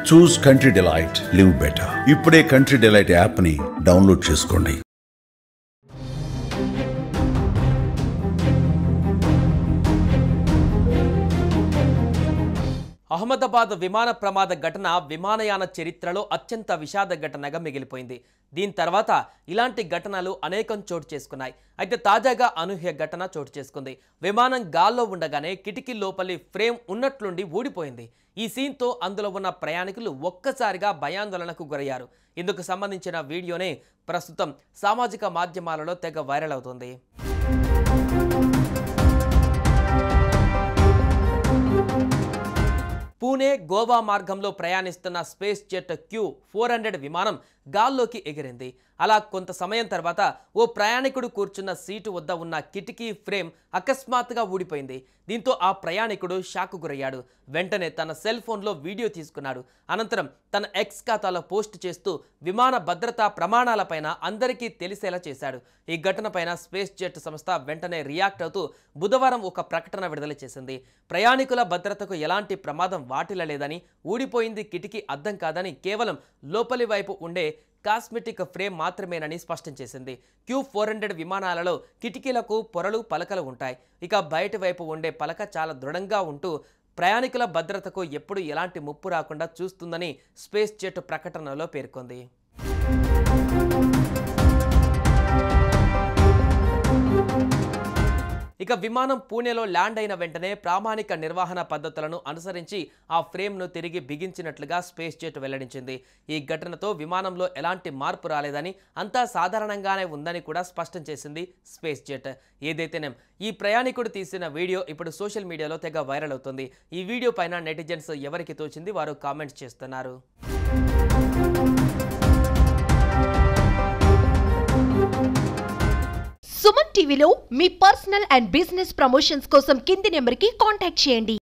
చూస్ country delight, live better. ఇప్పుడే country delight app ని download చేసుకోండి. అహ్మదాబాద్ విమాన ప్రమాద ఘటన విమానయాన చరిత్రలో అత్యంత విషాద ఘటనగా మిగిలిపోయింది. దీని తర్వాత ఇలాంటి ఘటనలు అనేకం చోటు చేసుకున్నాయి. అయితే తాజాగా అనూహ్య ఘటన చోటు చేసుకుంది. విమానం గాల్లో ఉండగానే కిటికీ లోపలి ఫ్రేమ్ ఉన్నట్లుండి ఊడిపోయింది. ఈ సీన్తో అందులో ఉన్న ప్రయాణికులు ఒక్కసారిగా భయాందోళనకు గురయ్యారు. ఇందుకు సంబంధించిన వీడియోనే ప్రస్తుతం సామాజిక మాధ్యమాలలో తెగ వైరల్ అవుతుంది. పూణే గోవా మార్గంలో ప్రయాణిస్తున్న స్పేస్ జెట్ Q400 విమానం గాల్లోకి ఎగిరింది. అలా కొంత సమయం తర్వాత ఓ ప్రయాణికుడు కూర్చున్న సీటు వద్ద ఉన్న కిటికీ ఫ్రేమ్ అకస్మాత్తుగా ఊడిపోయింది. దీంతో ఆ ప్రయాణికుడు షాక్ గురయ్యాడు. వెంటనే తన సెల్ ఫోన్లో వీడియో తీసుకున్నాడు. అనంతరం తన ఎక్స్ ఖాతాలో పోస్ట్ చేస్తూ విమాన భద్రతా ప్రమాణాలపైన అందరికీ తెలిసేలా చేశాడు. ఈ ఘటనపైన స్పేస్ జెట్ సంస్థ వెంటనే రియాక్ట్ అవుతూ బుధవారం ఒక ప్రకటన విడుదల చేసింది. ప్రయాణికుల భద్రతకు ఎలాంటి ప్రమాదం వాటిల్లలేదని, ఊడిపోయింది కిటికీ అద్దం కాదని, కేవలం లోపలి వైపు ఉండే కాస్మెటిక్ ఫ్రేమ్ మాత్రమేనని స్పష్టం చేసింది. Q400 విమానాలలో కిటికీలకు పొరలు, పలకలు ఉంటాయి. ఇక బయటి వైపు ఉండే పలక చాలా దృఢంగా ఉంటూ ప్రయాణికుల భద్రతకు ఎప్పుడు ఎలాంటి ముప్పు రాకుండా చూస్తుందని స్పేస్ జెట్ ప్రకటనలో పేర్కొంది. ఇక విమానం పూణేలో ల్యాండ్ అయిన వెంటనే ప్రామాణిక నిర్వహణ పద్ధతులను అనుసరించి ఆ ఫ్రేమ్ను తిరిగి బిగించినట్లుగా స్పేస్ జెట్ వెల్లడించింది. ఈ ఘటనతో విమానంలో ఎలాంటి మార్పు రాలేదని, అంతా సాధారణంగానే ఉందని కూడా స్పష్టం చేసింది స్పేస్ జెట్. ఏదైతేనేం ఈ ప్రయాణికుడు తీసిన వీడియో ఇప్పుడు సోషల్ మీడియాలో తెగ వైరల్ అవుతుంది. ఈ వీడియో పైన నెటిజన్స్ ఎవరికి తోచింది వారు కామెంట్స్ చేస్తున్నారు. సుమన్ టీవీలో మీ పర్సనల్ అండ్ బిజినెస్ ప్రమోషన్స్ కోసం కింది నెంబర్కి కాంటాక్ట్ చేయండి.